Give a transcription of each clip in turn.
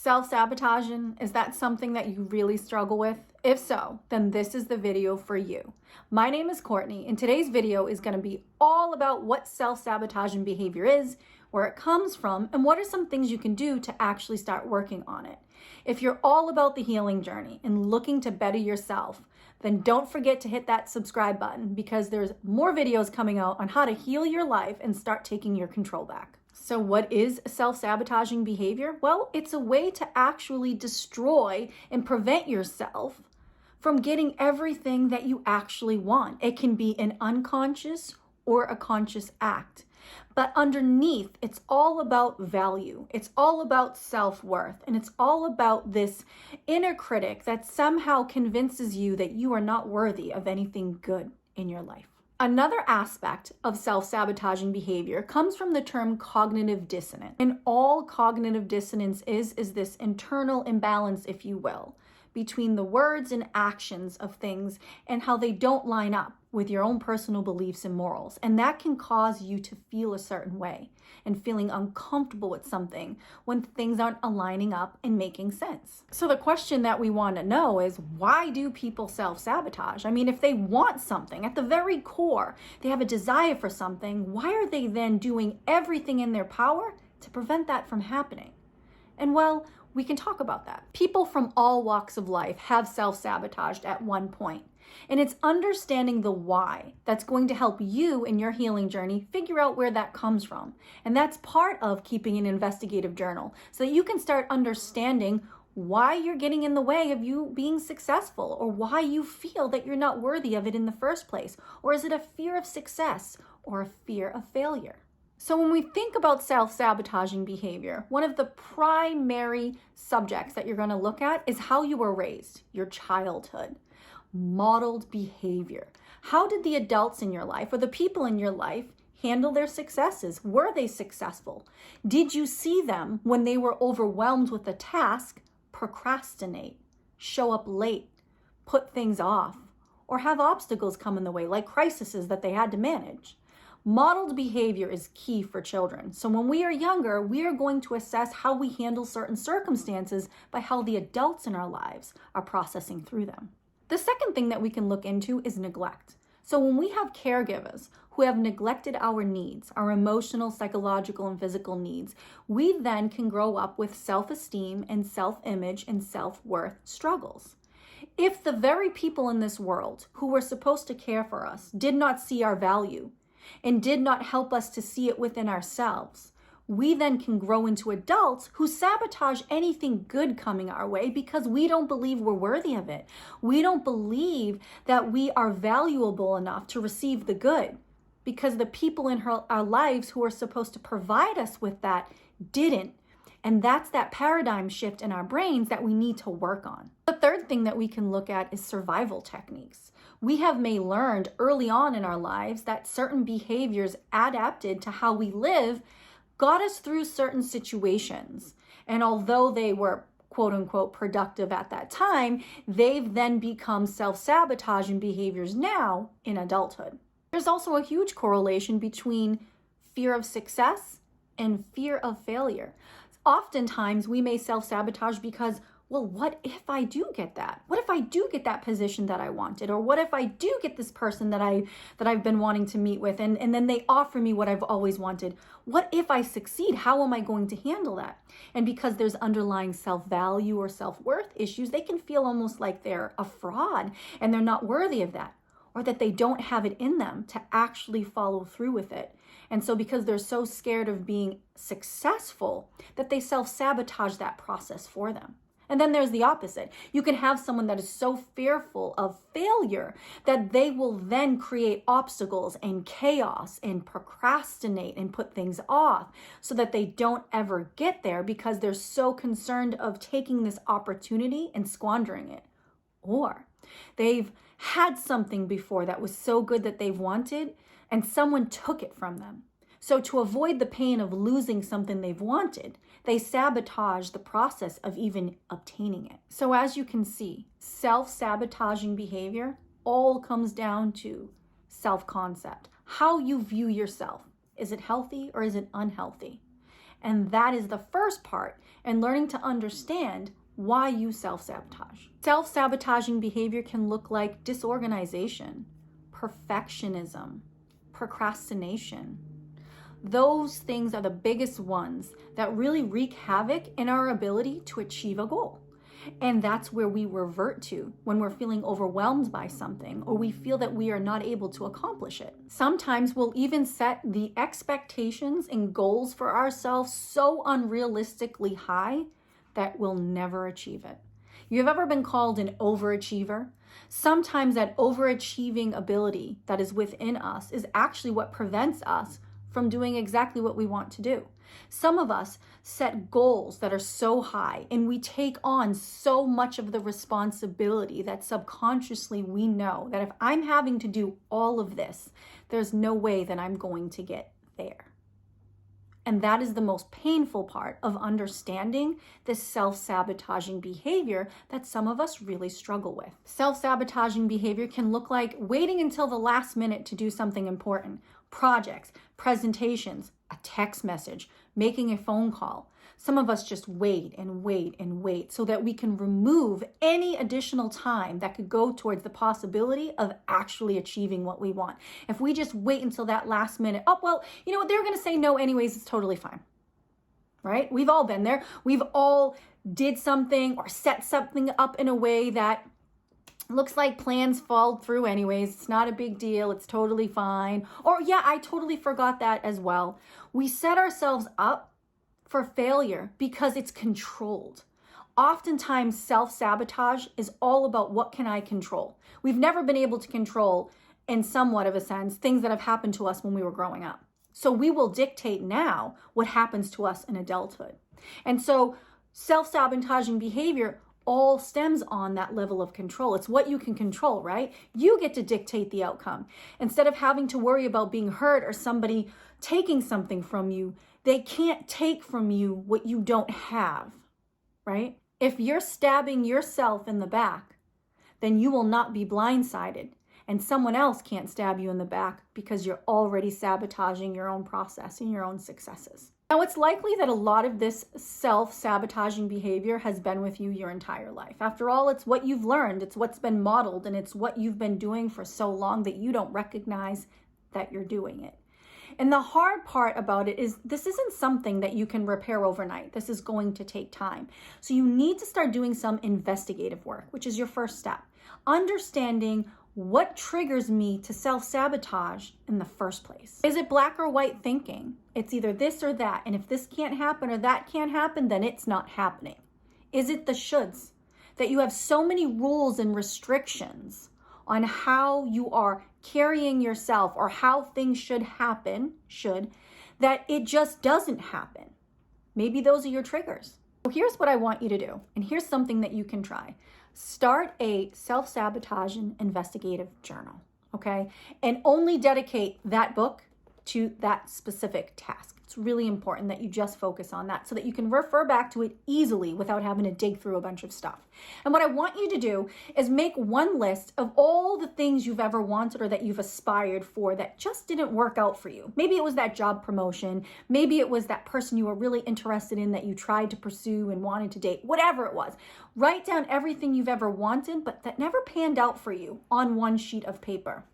Self-sabotaging, is that something that you really struggle with? If so, then this is the video for you. My name is Courtney, and today's video is going to be all about what self-sabotaging behavior is, where it comes from, and what are some things you can do to actually start working on it. If you're all about the healing journey and looking to better yourself, then don't forget to hit that subscribe button because there's more videos coming out on how to heal your life and start taking your control back. So what is self-sabotaging behavior? Well, it's a way to actually destroy and prevent yourself from getting everything that you actually want. It can be an unconscious or a conscious act. But underneath, it's all about value. It's all about self-worth. And it's all about this inner critic that somehow convinces you that you are not worthy of anything good in your life. Another aspect of self-sabotaging behavior comes from the term cognitive dissonance. And all cognitive dissonance is this internal imbalance, if you will, between the words and actions of things and how they don't line up with your own personal beliefs and morals. And that can cause you to feel a certain way and feeling uncomfortable with something when things aren't aligning up and making sense. So the question that we want to know is, why do people self-sabotage? I mean, if they want something at the very core, they have a desire for something, why are they then doing everything in their power to prevent that from happening? And well, we can talk about that. People from all walks of life have self-sabotaged at one point. And it's understanding the why that's going to help you in your healing journey figure out where that comes from. And that's part of keeping an investigative journal so that you can start understanding why you're getting in the way of you being successful, or why you feel that you're not worthy of it in the first place. Or is it a fear of success or a fear of failure? So when we think about self-sabotaging behavior, one of the primary subjects that you're going to look at is how you were raised, your childhood, modeled behavior. How did the adults in your life or the people in your life handle their successes? Were they successful? Did you see them when they were overwhelmed with a task, procrastinate, show up late, put things off, or have obstacles come in the way, like crises that they had to manage? Modeled behavior is key for children. So when we are younger, we are going to assess how we handle certain circumstances by how the adults in our lives are processing through them. The second thing that we can look into is neglect. So when we have caregivers who have neglected our needs, our emotional, psychological, and physical needs, we then can grow up with self-esteem and self-image and self-worth struggles. If the very people in this world who were supposed to care for us did not see our value and did not help us to see it within ourselves, we then can grow into adults who sabotage anything good coming our way because we don't believe we're worthy of it. We don't believe that we are valuable enough to receive the good because the people in our lives who are supposed to provide us with that didn't. And that's that paradigm shift in our brains that we need to work on. The third thing that we can look at is survival techniques. We have learned early on in our lives that certain behaviors adapted to how we live got us through certain situations. And although they were quote unquote productive at that time, they've then become self-sabotaging behaviors now in adulthood. There's also a huge correlation between fear of success and fear of failure. Oftentimes we may self-sabotage because, well, what if I do get that? What if I do get that position that I wanted? Or what if I do get this person that I've been wanting to meet with and then they offer me what I've always wanted? What if I succeed? How am I going to handle that? And because there's underlying self-value or self-worth issues, they can feel almost like they're a fraud and they're not worthy of that, or that they don't have it in them to actually follow through with it. And so because they're so scared of being successful, that they self-sabotage that process for them. And then there's the opposite. You can have someone that is so fearful of failure that they will then create obstacles and chaos and procrastinate and put things off so that they don't ever get there because they're so concerned of taking this opportunity and squandering it. Or they've had something before that was so good that they've wanted and someone took it from them. So to avoid the pain of losing something they've wanted, they sabotage the process of even obtaining it. So as you can see, self-sabotaging behavior all comes down to self-concept, how you view yourself. Is it healthy or is it unhealthy? And that is the first part in learning to understand why you self-sabotage. Self-sabotaging behavior can look like disorganization, perfectionism, procrastination. Those things are the biggest ones that really wreak havoc in our ability to achieve a goal. And that's where we revert to when we're feeling overwhelmed by something or we feel that we are not able to accomplish it. Sometimes we'll even set the expectations and goals for ourselves so unrealistically high that we'll never achieve it. You've ever been called an overachiever? Sometimes that overachieving ability that is within us is actually what prevents us from doing exactly what we want to do. Some of us set goals that are so high and we take on so much of the responsibility that subconsciously we know that if I'm having to do all of this, there's no way that I'm going to get there. And that is the most painful part of understanding this self-sabotaging behavior that some of us really struggle with. Self-sabotaging behavior can look like waiting until the last minute to do something important. Projects, presentations, a text message, making a phone call. Some of us just wait and wait and wait so that we can remove any additional time that could go towards the possibility of actually achieving what we want. If we just wait until that last minute, oh, well, you know what, they're going to say no anyways, it's totally fine, right? We've all been there. We've all did something or set something up in a way that looks like plans fall through anyways. It's not a big deal. It's totally fine. Or yeah, I totally forgot that as well. We set ourselves up for failure because it's controlled. Oftentimes, self-sabotage is all about what can I control. We've never been able to control, in somewhat of a sense, things that have happened to us when we were growing up. So we will dictate now what happens to us in adulthood. And so self-sabotaging behavior all stems on that level of control. It's what you can control, right? You get to dictate the outcome. Instead of having to worry about being hurt or somebody taking something from you, they can't take from you what you don't have, right? If you're stabbing yourself in the back, then you will not be blindsided, and someone else can't stab you in the back because you're already sabotaging your own process and your own successes. Now, it's likely that a lot of this self-sabotaging behavior has been with you your entire life. After all, it's what you've learned, it's what's been modeled, and it's what you've been doing for so long that you don't recognize that you're doing it. And the hard part about it is this isn't something that you can repair overnight. This is going to take time. So you need to start doing some investigative work, which is your first step. Understanding what triggers me to self-sabotage in the first place. Is it black or white thinking? It's either this or that, and if this can't happen or that can't happen, then it's not happening. Is it the shoulds? That you have so many rules and restrictions on how you are carrying yourself or how things should happen, that it just doesn't happen. Maybe those are your triggers. So here's what I want you to do, and here's something that you can try. Start a self-sabotaging investigative journal, okay? And only dedicate that book to that specific task. It's really important that you just focus on that so that you can refer back to it easily without having to dig through a bunch of stuff. And what I want you to do is make one list of all the things you've ever wanted or that you've aspired for that just didn't work out for you. Maybe it was that job promotion. Maybe it was that person you were really interested in that you tried to pursue and wanted to date, whatever it was. Write down everything you've ever wanted, but that never panned out for you on one sheet of paper.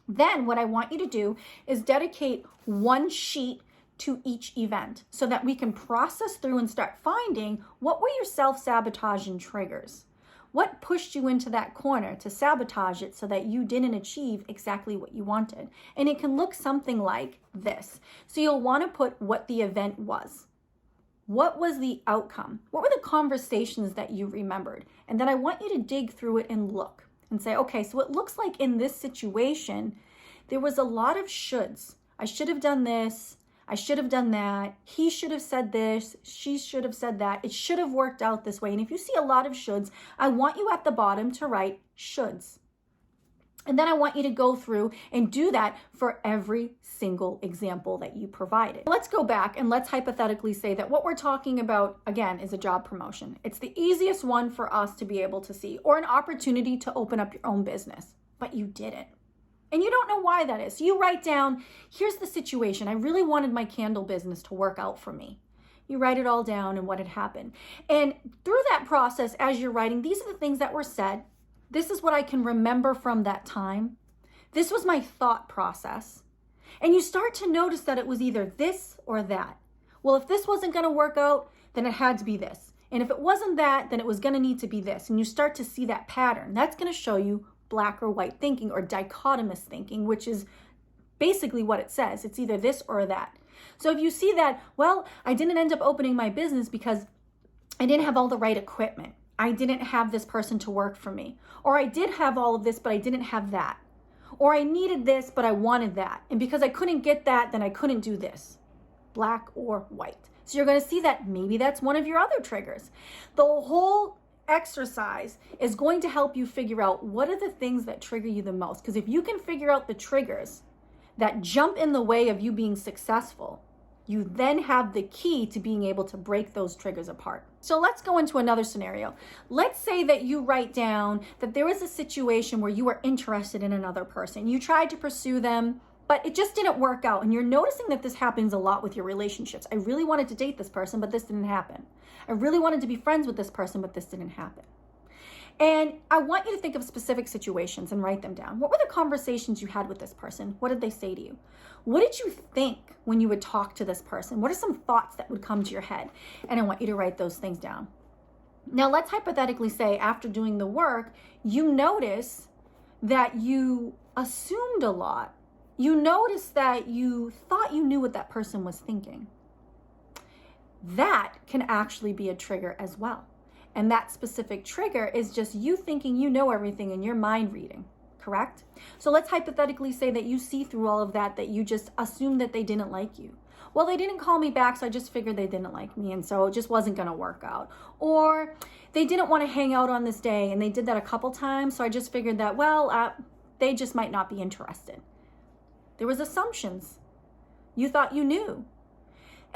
Then what I want you to do is dedicate one sheet to each event so that we can process through and start finding what were your self-sabotaging triggers. What pushed you into that corner to sabotage it so that you didn't achieve exactly what you wanted? And it can look something like this. So you'll want to put what the event was. What was the outcome? What were the conversations that you remembered? And then I want you to dig through it and look and say, okay, so it looks like in this situation, there was a lot of shoulds. I should have done this. I should have done that. He should have said this. She should have said that. It should have worked out this way. And if you see a lot of shoulds, I want you at the bottom to write shoulds. And then I want you to go through and do that for every single example that you provided. Let's go back and let's hypothetically say that what we're talking about, again, is a job promotion. It's the easiest one for us to be able to see, or an opportunity to open up your own business, but you didn't. And you don't know why that is. So you write down, here's the situation. I really wanted my candle business to work out for me. You write it all down and what had happened. And through that process, as you're writing, these are the things that were said. This is what I can remember from that time. This was my thought process. And you start to notice that it was either this or that. Well, if this wasn't going to work out, then it had to be this. And if it wasn't that, then it was going to need to be this. And you start to see that pattern. That's going to show you black or white thinking, or dichotomous thinking, which is basically what it says. It's either this or that. So if you see that, well, I didn't end up opening my business because I didn't have all the right equipment. I didn't have this person to work for me. Or I did have all of this, but I didn't have that. Or I needed this, but I wanted that. And because I couldn't get that, then I couldn't do this. Black or white. So you're going to see that maybe that's one of your other triggers. The whole exercise is going to help you figure out what are the things that trigger you the most. Because if you can figure out the triggers that jump in the way of you being successful, you then have the key to being able to break those triggers apart. So let's go into another scenario. Let's say that you write down that there was a situation where you were interested in another person. You tried to pursue them, but it just didn't work out. And you're noticing that this happens a lot with your relationships. I really wanted to date this person, but this didn't happen. I really wanted to be friends with this person, but this didn't happen. And I want you to think of specific situations and write them down. What were the conversations you had with this person? What did they say to you? What did you think when you would talk to this person? What are some thoughts that would come to your head? And I want you to write those things down. Now, let's hypothetically say after doing the work, you notice that you assumed a lot. You notice that you thought you knew what that person was thinking. That can actually be a trigger as well. And that specific trigger is just you thinking you know everything and you're mind reading, correct? So let's hypothetically say that you see through all of that, that you just assumed that they didn't like you. Well, they didn't call me back, so I just figured they didn't like me, and so it just wasn't going to work out. Or they didn't want to hang out on this day, and they did that a couple times, so I just figured that, they just might not be interested. There was assumptions. You thought you knew.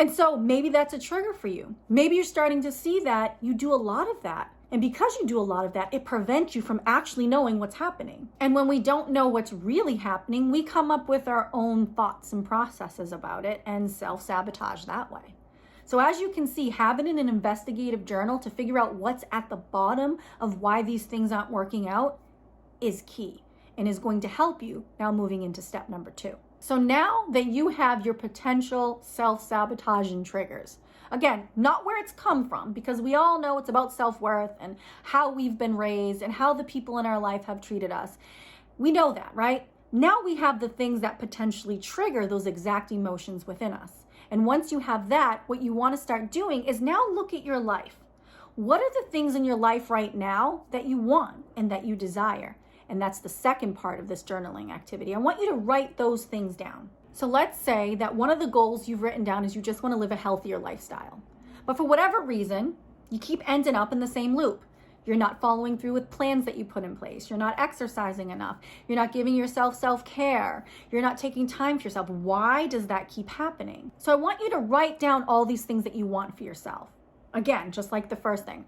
And so maybe that's a trigger for you. Maybe you're starting to see that you do a lot of that. And because you do a lot of that, it prevents you from actually knowing what's happening. And when we don't know what's really happening, we come up with our own thoughts and processes about it and self-sabotage that way. So as you can see, having an investigative journal to figure out what's at the bottom of why these things aren't working out is key and is going to help you now moving into step number 2. So now that you have your potential self-sabotaging triggers, again, not where it's come from, because we all know it's about self-worth and how we've been raised and how the people in our life have treated us. We know that, right? Now we have the things that potentially trigger those exact emotions within us. And once you have that, what you want to start doing is now look at your life. What are the things in your life right now that you want and that you desire? And that's the second part of this journaling activity. I want you to write those things down. So let's say that one of the goals you've written down is you just want to live a healthier lifestyle. But for whatever reason, you keep ending up in the same loop. You're not following through with plans that you put in place. You're not exercising enough. You're not giving yourself self-care. You're not taking time for yourself. Why does that keep happening? So I want you to write down all these things that you want for yourself. Again, just like the first thing,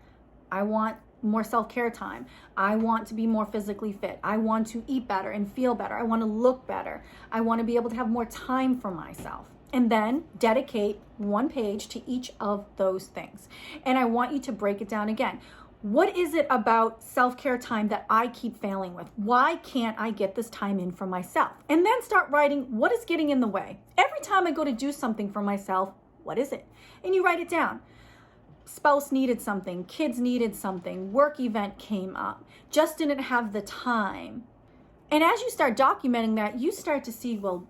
I want more self-care time. I want to be more physically fit. I want to eat better and feel better. I want to look better. I want to be able to have more time for myself. And then dedicate one page to each of those things. And I want you to break it down again. What is it about self-care time that I keep failing with? Why can't I get this time in for myself? And then start writing, what is getting in the way? Every time I go to do something for myself, what is it? And you write it down. Spouse needed something, kids needed something, work event came up, just didn't have the time. And as you start documenting that, you start to see, well,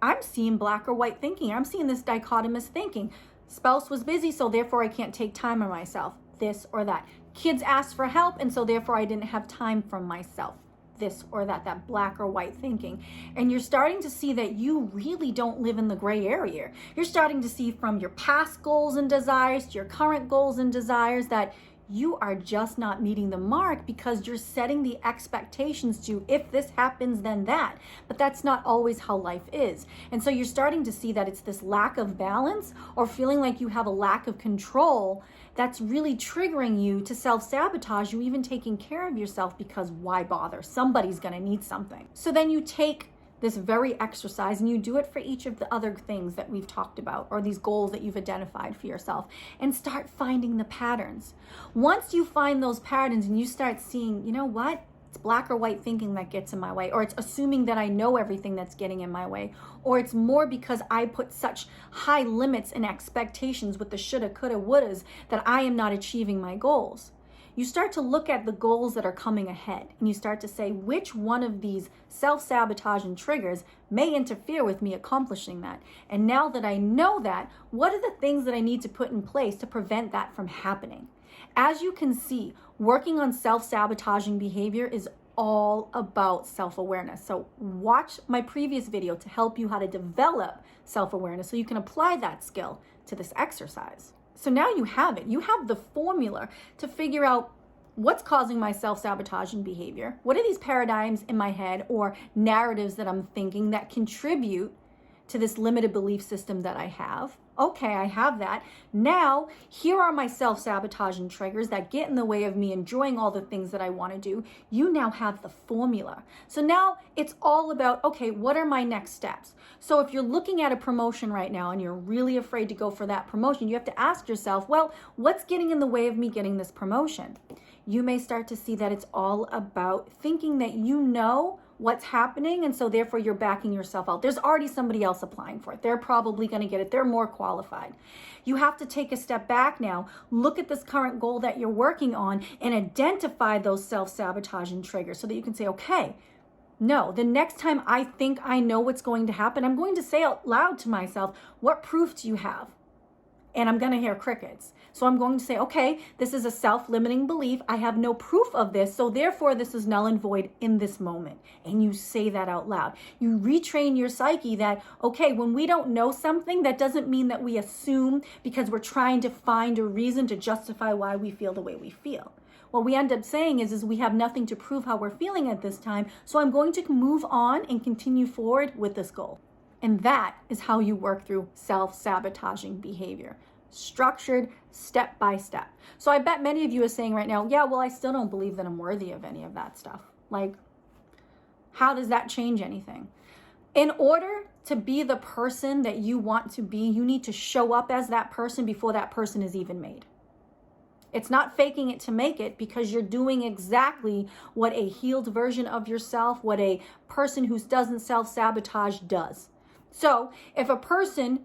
I'm seeing black or white thinking. I'm seeing this dichotomous thinking. Spouse was busy, so therefore I can't take time on myself, this or that. Kids asked for help, and so therefore I didn't have time for myself, this or that black or white thinking. And you're starting to see that you really don't live in the gray area. You're starting to see from your past goals and desires to your current goals and desires that you are just not meeting the mark because you're setting the expectations to, if this happens, then that. But that's not always how life is. And so you're starting to see that it's this lack of balance or feeling like you have a lack of control that's really triggering you to self-sabotage you even taking care of yourself, because why bother? Somebody's going to need something. So then you take this very exercise, and you do it for each of the other things that we've talked about, or these goals that you've identified for yourself, and start finding the patterns. Once you find those patterns and you start seeing, you know what? It's black or white thinking that gets in my way, or it's assuming that I know everything that's getting in my way, or it's more because I put such high limits and expectations with the shoulda, coulda, wouldas that I am not achieving my goals. You start to look at the goals that are coming ahead, and you start to say, which one of these self-sabotaging triggers may interfere with me accomplishing that? And now that I know that, what are the things that I need to put in place to prevent that from happening? As you can see, working on self-sabotaging behavior is all about self-awareness. So watch my previous video to help you how to develop self-awareness so you can apply that skill to this exercise. So now you have it. You have the formula to figure out what's causing my self-sabotaging behavior. What are these paradigms in my head or narratives that I'm thinking that contribute to this limited belief system that I have? Okay, I have that. Now, here are my self-sabotaging triggers that get in the way of me enjoying all the things that I want to do. You now have the formula. So now it's all about, okay, what are my next steps? So if you're looking at a promotion right now and you're really afraid to go for that promotion, you have to ask yourself, well, what's getting in the way of me getting this promotion? You may start to see that it's all about thinking that you know what's happening, and so therefore you're backing yourself out. There's already somebody else applying for it. They're probably going to get it. They're more qualified. You have to take a step back now, look at this current goal that you're working on, and identify those self-sabotaging triggers so that you can say, okay, no, the next time I think I know what's going to happen, I'm going to say out loud to myself, what proof do you have? And I'm going to hear crickets. So I'm going to say, okay, this is a self-limiting belief. I have no proof of this. So therefore, this is null and void in this moment. And you say that out loud. You retrain your psyche that, okay, when we don't know something, that doesn't mean that we assume because we're trying to find a reason to justify why we feel the way we feel. What we end up saying is we have nothing to prove how we're feeling at this time. So I'm going to move on and continue forward with this goal. And that is how you work through self-sabotaging behavior. Structured, step by step. So I bet many of you are saying right now, yeah, well, I still don't believe that I'm worthy of any of that stuff. Like, how does that change anything? In order to be the person that you want to be, you need to show up as that person before that person is even made. It's not faking it to make it, because you're doing exactly what a healed version of yourself, what a person who doesn't self-sabotage does. So if a person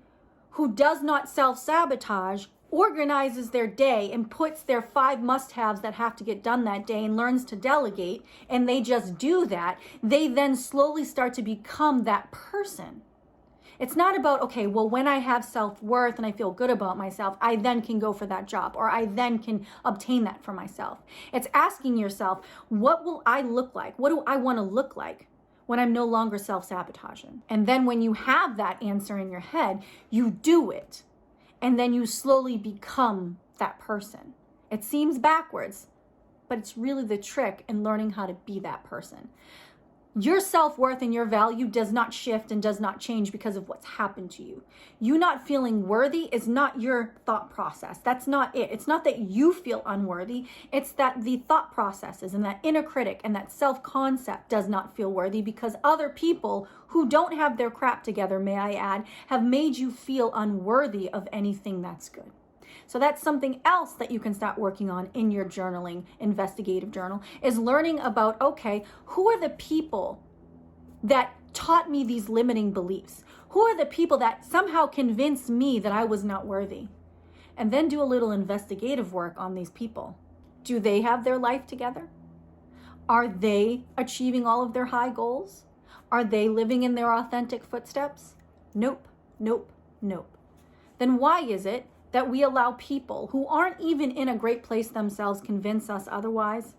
who does not self-sabotage organizes their day and puts their 5 must-haves that have to get done that day and learns to delegate, and they just do that, they then slowly start to become that person. It's not about, okay, well, when I have self-worth and I feel good about myself, I then can go for that job, or I then can obtain that for myself. It's asking yourself, what will I look like? What do I want to look like when I'm no longer self-sabotaging? And then when you have that answer in your head, you do it. And then you slowly become that person. It seems backwards, but it's really the trick in learning how to be that person. Your self-worth and your value does not shift and does not change because of what's happened to you. You not feeling worthy is not your thought process. That's not it. It's not that you feel unworthy. It's that the thought processes and that inner critic and that self-concept does not feel worthy because other people who don't have their crap together, may I add, have made you feel unworthy of anything that's good. So that's something else that you can start working on in your journaling, investigative journal, is learning about, okay, who are the people that taught me these limiting beliefs? Who are the people that somehow convinced me that I was not worthy? And then do a little investigative work on these people. Do they have their life together? Are they achieving all of their high goals? Are they living in their authentic footsteps? Nope, nope, nope. Then why is it that we allow people who aren't even in a great place themselves convince us otherwise?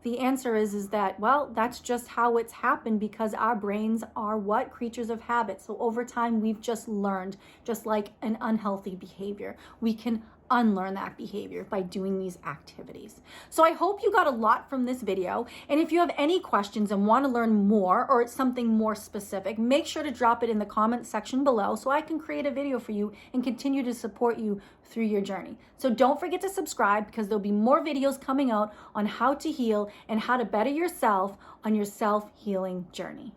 The answer is that, well, that's just how it's happened because our brains are what? Creatures of habit. So over time, we've just learned, just like an unhealthy behavior. We can unlearn that behavior by doing these activities. So I hope you got a lot from this video. And if you have any questions and want to learn more or it's something more specific, make sure to drop it in the comment section below so I can create a video for you and continue to support you through your journey. So don't forget to subscribe because there'll be more videos coming out on how to heal and how to better yourself on your self-healing journey.